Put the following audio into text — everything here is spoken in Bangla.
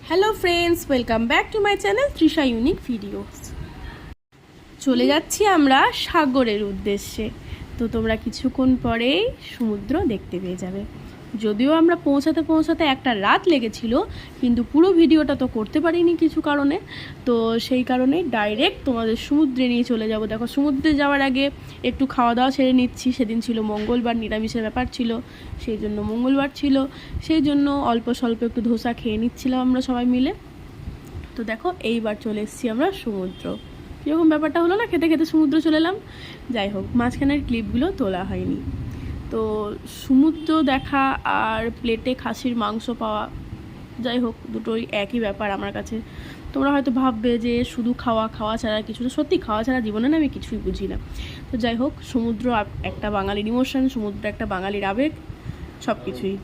Hello friends, welcome back to my channel Trisha unique videos. চলে যাচ্ছি আমরা সাগরের উদ্দেশ্যে। তো তোমরা কিছুক্ষণ পরেই সমুদ্র দেখতে পেয়ে যাবে। যদিও আমরা পৌঁছাতে পৌঁছাতে একটা রাত লেগেছিল, কিন্তু পুরো ভিডিওটা তো করতে পারিনি কিছু কারণে। তো সেই কারণেই ডাইরেক্ট তোমাদের সমুদ্রে নিয়ে চলে যাব। দেখো, সমুদ্রে যাওয়ার আগে একটু খাওয়া দাওয়া সেরে নিচ্ছি। সেদিন ছিল মঙ্গলবার, নিরামিষের ব্যাপার ছিল, সেই জন্য মঙ্গলবার ছিল, সেই জন্য অল্প স্বল্প একটু ধোসা খেয়ে নিচ্ছিলাম আমরা সবাই মিলে। তো দেখো, এইবার চলে এসেছি আমরা সমুদ্র। কীরকম ব্যাপারটা হলো না, খেতে খেতে সমুদ্র চলে এলাম। যাই হোক, মাঝখানের ক্লিপগুলো তোলা হয়নি। তো সমুদ্র দেখা আর প্লেটে খাসির মাংস পাওয়া, যাই হোক, দুটোই একই ব্যাপার আমার কাছে। তোমরা হয়তো ভাববে যে শুধু খাওয়া খাওয়া ছাড়া কিছু না। সত্যি, খাওয়া ছাড়া জীবনে না আমি কিছুই বুঝি না। তো যাই হোক, সমুদ্র একটা বাঙালির ইমোশন, সমুদ্র একটা বাঙালির আবেগ, সব কিছুই।